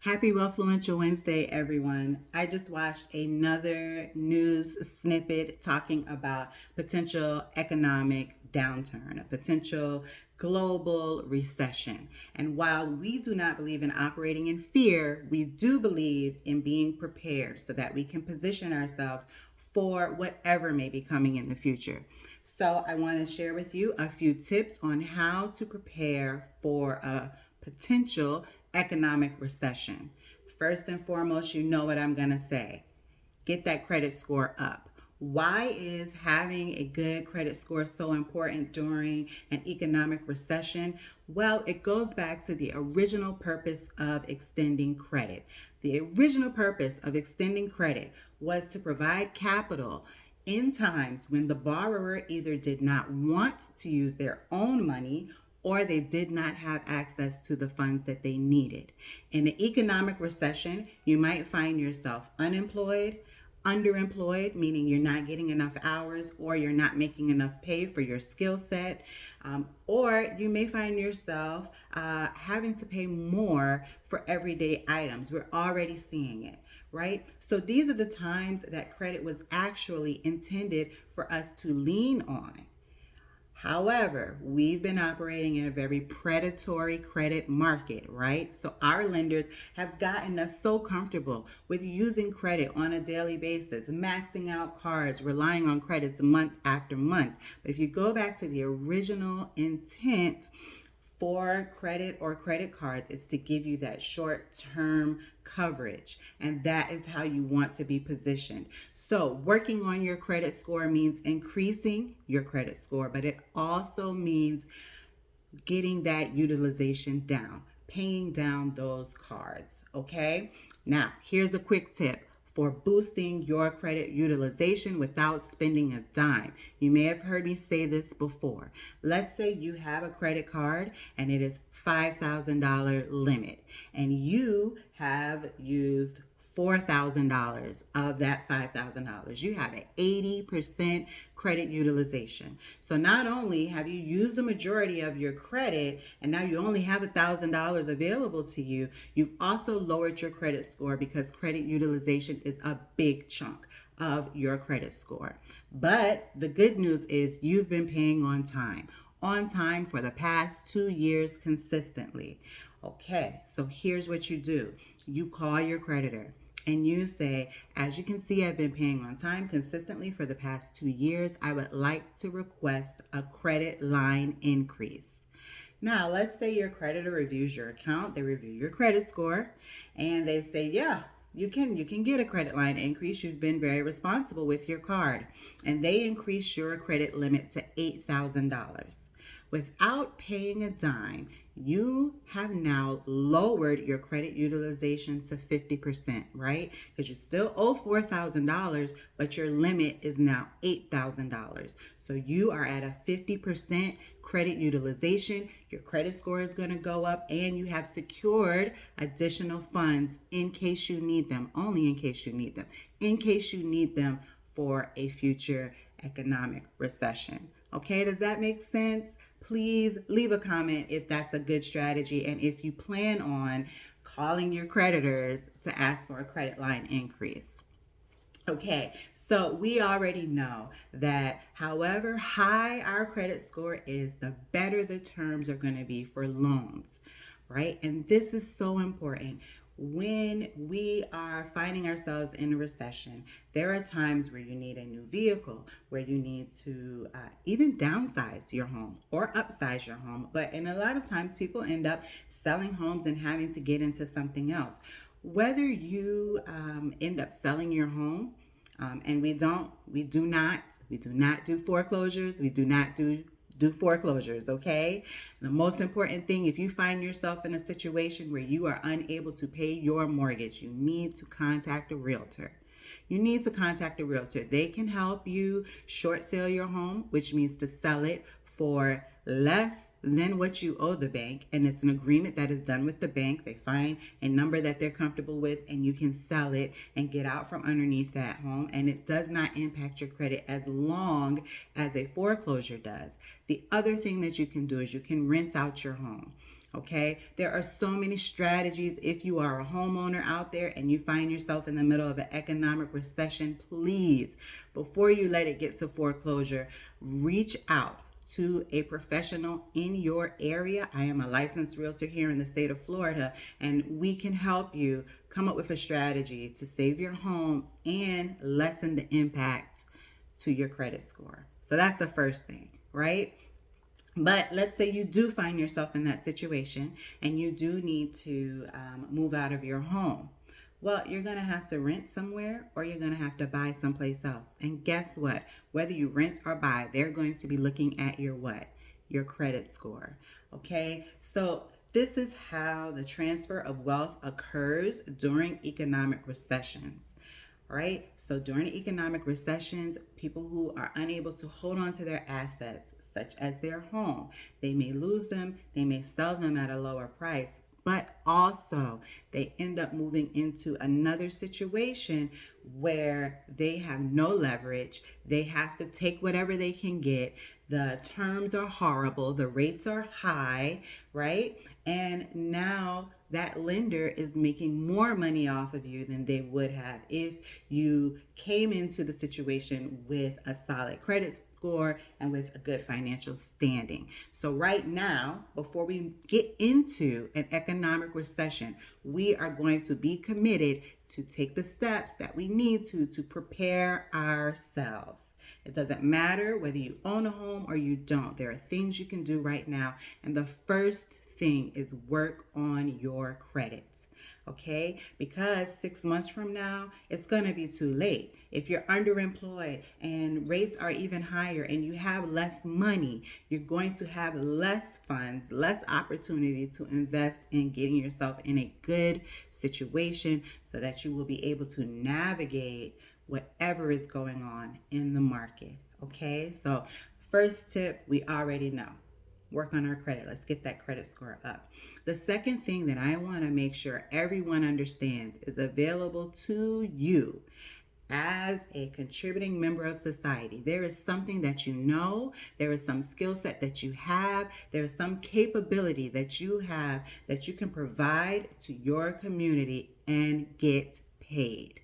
Happy Wealthfluential Wednesday, everyone. I just watched another news snippet talking about potential economic downturn, a potential global recession. And while we do not believe in operating in fear, we do believe in being prepared so that we can position ourselves for whatever may be coming in the future. So, I want to share with you a few tips on how to prepare for a potential economic recession. First and foremost, you know what I'm going to say. Get that credit score up. Why is having a good credit score so important during an economic recession? Well, it goes back to the original purpose of extending credit. The original purpose of extending credit was to provide capital in times when the borrower either did not want to use their own money or they did not have access to the funds that they needed. In an economic recession, you might find yourself unemployed, underemployed, meaning you're not getting enough hours or you're not making enough pay for your skill set, or you may find yourself having to pay more for everyday items. We're already seeing it, right? So these are the times that credit was actually intended for us to lean on. However, we've been operating in a very predatory credit market, right? So our lenders have gotten us so comfortable with using credit on a daily basis, maxing out cards, relying on credits month after month. But if you go back to the original intent for credit or credit cards, is to give you that short term coverage, and that is how you want to be positioned. So working on your credit score means increasing your credit score, but it also means getting that utilization down, paying down those cards. Okay, now here's a quick tip for boosting your credit utilization without spending a dime. You may have heard me say this before. Let's say you have a credit card and it is $5,000 limit, and you have used $4,000 of that $5,000. You have an 80% credit utilization. So not only have you used the majority of your credit and now you only have $1,000 available to you, you've also lowered your credit score because credit utilization is a big chunk of your credit score. But the good news is you've been paying on time for the past 2 years consistently. Okay, so here's what you do. You call your creditor and you say, as you can see, I've been paying on time consistently for the past 2 years. I would like to request a credit line increase. Now, let's say your creditor reviews your account, they review your credit score, and they say, yeah, you can get a credit line increase. You've been very responsible with your card. And they increase your credit limit to $8,000. Without paying a dime, you have now lowered your credit utilization to 50%, right? Because you still owe $4,000, but your limit is now $8,000. So you are at a 50% credit utilization. Your credit score is going to go up, and you have secured additional funds in case you need them, only in case you need them, in case you need them for a future economic recession. Okay, does that make sense? Please leave a comment if that's a good strategy and if you plan on calling your creditors to ask for a credit line increase. Okay, so we already know that however high our credit score is, the better the terms are going to be for loans, right? And this is so important. When we are finding ourselves in a recession, there are times where you need a new vehicle, where you need to even downsize your home or upsize your home. But in a lot of times, people end up selling homes and having to get into something else. Whether you end up selling your home, and we do not do foreclosures. We do not do foreclosures, okay? The most important thing, if you find yourself in a situation where you are unable to pay your mortgage, you need to contact a realtor. You need to contact a realtor. They can help you short sale your home, which means to sell it for less than what you owe the bank. And it's an agreement that is done with the bank. They find a number that they're comfortable with, and you can sell it and get out from underneath that home. And it does not impact your credit as long as a foreclosure does. The other thing that you can do is you can rent out your home. Okay, there are so many strategies. If you are a homeowner out there and you find yourself in the middle of an economic recession, please, before you let it get to foreclosure, reach out to a professional in your area. I am a licensed realtor here in the state of Florida, and we can help you come up with a strategy to save your home and lessen the impact to your credit score. So that's the first thing, right? But let's say you do find yourself in that situation and you do need to move out of your home. Well, you're going to have to rent somewhere or you're going to have to buy someplace else. And guess what? Whether you rent or buy, they're going to be looking at your what? Your credit score. Okay? So this is how the transfer of wealth occurs during economic recessions. Right? So during economic recessions, people who are unable to hold on to their assets, such as their home, they may lose them, they may sell them at a lower price, but also they end up moving into another situation where they have no leverage. They have to take whatever they can get. The terms are horrible, the rates are high, right? And now that lender is making more money off of you than they would have if you came into the situation with a solid credit score and with a good financial standing. So right now, before we get into an economic recession, we are going to be committed to take the steps that we need to prepare ourselves. It doesn't matter whether you own a home or you don't. There are things you can do right now. And the first thing is work on your credit. Okay, because 6 months from now it's going to be too late. If you're underemployed and rates are even higher and you have less money, you're going to have less funds, less opportunity to invest in getting yourself in a good situation so that you will be able to navigate whatever is going on in the market. Okay, so first tip, we already know, work on our credit. Let's get that credit score up. The second thing that I want to make sure everyone understands is available to you as a contributing member of society. There is something that you know, there is some skill set that you have, there is some capability that you have that you can provide to your community and get paid.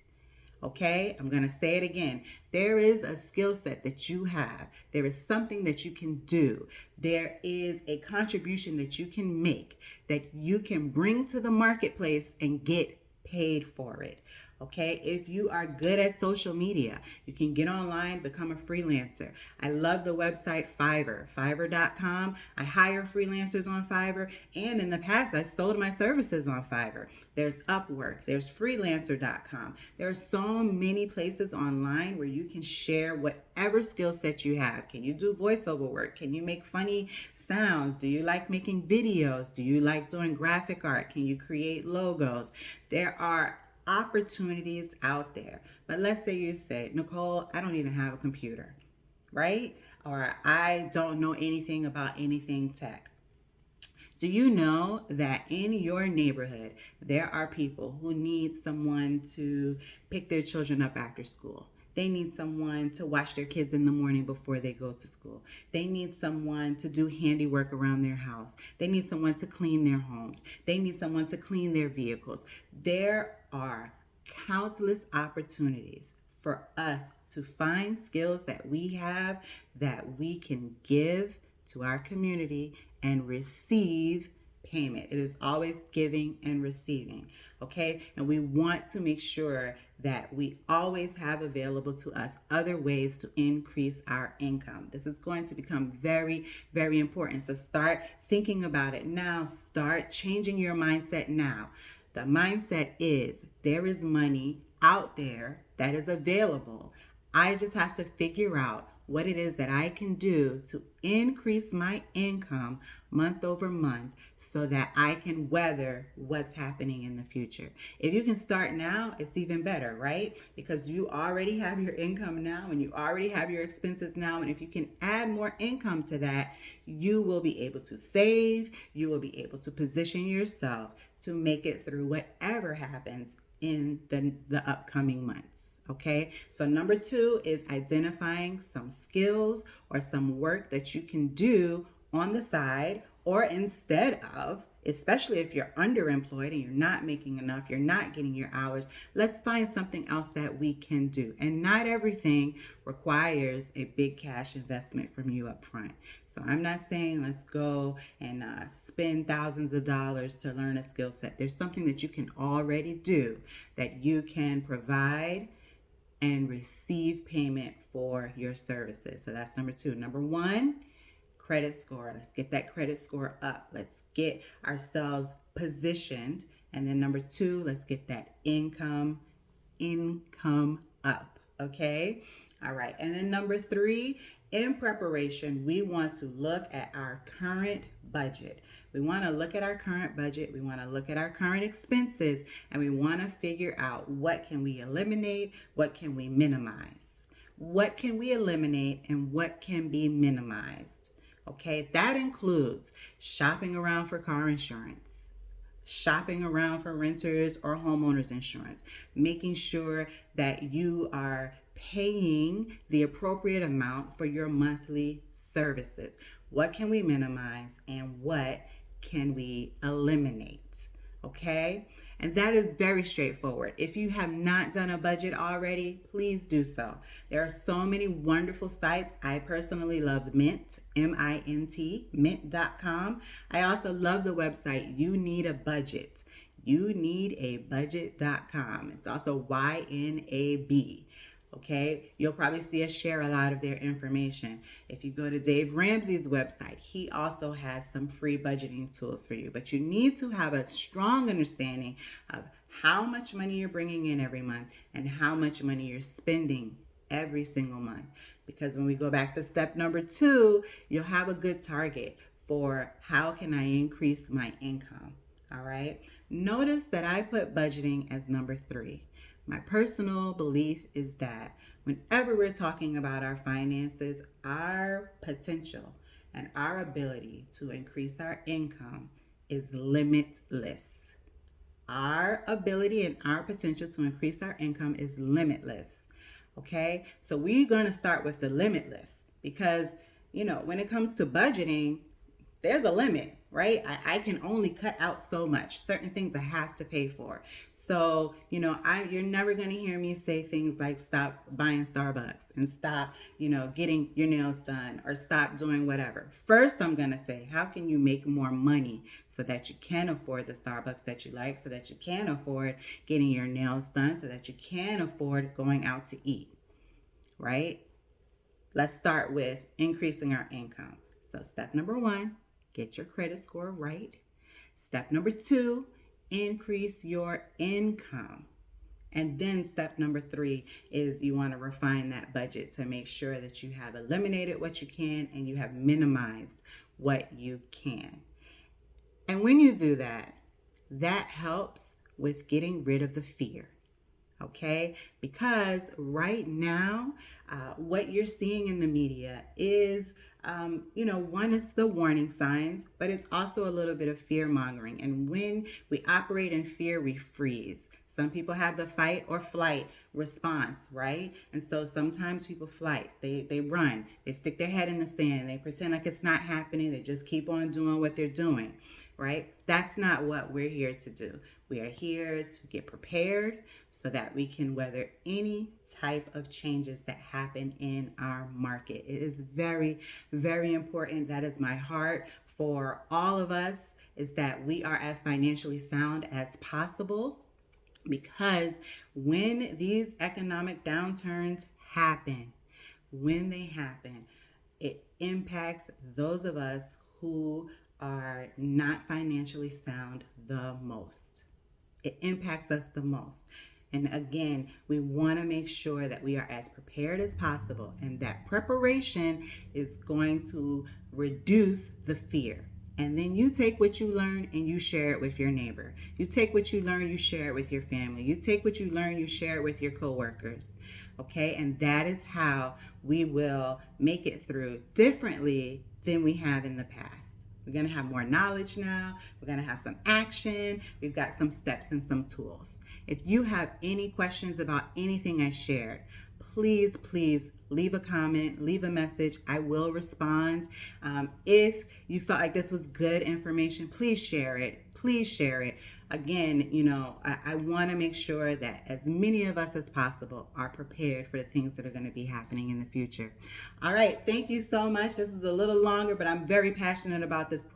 Okay, I'm going to say it again. There is a skill set that you have. There is something that you can do. There is a contribution that you can make that you can bring to the marketplace and get paid for it. Okay, if you are good at social media, you can get online, become a freelancer. I love the website Fiverr, fiverr.com. I hire freelancers on Fiverr, and in the past, I sold my services on Fiverr. There's Upwork, there's freelancer.com. There are so many places online where you can share whatever skill set you have. Can you do voiceover work? Can you make funny sounds? Do you like making videos? Do you like doing graphic art? Can you create logos? There are opportunities out there. But let's say you say, Nicole, I don't even have a computer, right? Or I don't know anything about anything tech. Do you know that in your neighborhood, there are people who need someone to pick their children up after school? They need someone to watch their kids in the morning before they go to school. They need someone to do handiwork around their house. They need someone to clean their homes. They need someone to clean their vehicles. There are countless opportunities for us to find skills that we have that we can give to our community and receive payment. It is always giving and receiving, okay? And we want to make sure that we always have available to us other ways to increase our income. This is going to become very, very important. So start thinking about it now. Start changing your mindset now. The mindset is there is money out there that is available. I just have to figure out what it is that I can do to increase my income month over month so that I can weather what's happening in the future. If you can start now, it's even better, right? Because you already have your income now and you already have your expenses now. And if you can add more income to that, you will be able to save, you will be able to position yourself to make it through whatever happens in the upcoming months. Okay, so number 2 is identifying some skills or some work that you can do on the side or instead of especially if you're underemployed and you're not making enough, you're not getting your hours, let's find something else that we can do. And not everything requires a big cash investment from you up front. So I'm not saying let's go and spend thousands of dollars to learn a skill set. There's something that you can already do that you can provide and receive payment for your services. So that's number two. Number one, credit score. Let's get that credit score up. Let's get ourselves positioned. And then number two, let's get that income up. Okay. All right. And then number three, in preparation, we want to look at our current budget. We want to look at our current budget. We want to look at our current expenses, and we want to figure out what can we eliminate, what can we minimize. What can we eliminate and what can be minimized? Okay, that includes shopping around for car insurance, shopping around for renters or homeowners insurance, making sure that you are paying the appropriate amount for your monthly services. What can we minimize and what can we eliminate? Okay? And that is very straightforward. If you have not done a budget already, please do so. There are so many wonderful sites. I personally love Mint, M-I-N-T, mint.com. I also love the website You Need a Budget, youneedabudget.com. It's also YNAB. Okay, you'll probably see us share a lot of their information. If you go to Dave Ramsey's website, he also has some free budgeting tools for you. But you need to have a strong understanding of how much money you're bringing in every month and how much money you're spending every single month. Because when we go back to step number two, you'll have a good target for how can I increase my income. All right. Notice that I put budgeting as number three. My personal belief is that whenever we're talking about our finances, our potential and our ability to increase our income is limitless. Our ability and our potential to increase our income is limitless. Okay? So we're going to start with the limitless because, when it comes to budgeting, there's a limit, right? I can only cut out so much. Certain things I have to pay for. So, you're never going to hear me say things like stop buying Starbucks and stop, getting your nails done or stop doing whatever. First, I'm going to say, how can you make more money so that you can afford the Starbucks that you like, so that you can afford getting your nails done, so that you can afford going out to eat, right? Let's start with increasing our income. So step number one, get your credit score right. Step number two, increase your income. And then step number three is you want to refine that budget to make sure that you have eliminated what you can and you have minimized what you can. And when you do that, that helps with getting rid of the fear. Okay, because right now, what you're seeing in the media is, one is the warning signs, but it's also a little bit of fear mongering. And when we operate in fear, we freeze. Some people have the fight or flight response, right? And so sometimes people flight, they run, they stick their head in the sand, they pretend like it's not happening, they just keep on doing what they're doing, right? That's not what we're here to do. We are here to get prepared so that we can weather any type of changes that happen in our market. It is very, very important. That is my heart for all of us, is that we are as financially sound as possible, because when these economic downturns happen, when they happen, it impacts those of us who are not financially sound the most. It impacts us the most. And again, we want to make sure that we are as prepared as possible, and that preparation is going to reduce the fear. And then you take what you learn and you share it with your neighbor. You take what you learn, you share it with your family. You take what you learn, you share it with your coworkers. Okay? And that is how we will make it through differently than we have in the past. We're going to have more knowledge now. We're going to have some action. We've got some steps and some tools. If you have any questions about anything I shared, please leave a comment, leave a message. I will respond. If you felt like this was good information, please share it. Please share it. Again, I want to make sure that as many of us as possible are prepared for the things that are going to be happening in the future. All right, thank you so much. This is a little longer, but I'm very passionate about this.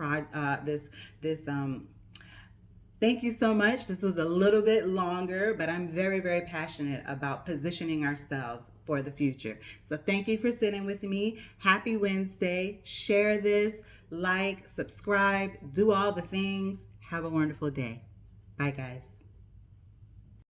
Thank you so much. This was a little bit longer, but I'm very, very passionate about positioning ourselves for the future. So thank you for sitting with me. Happy Wednesday. Share this, like, subscribe, do all the things. Have a wonderful day. Bye, guys.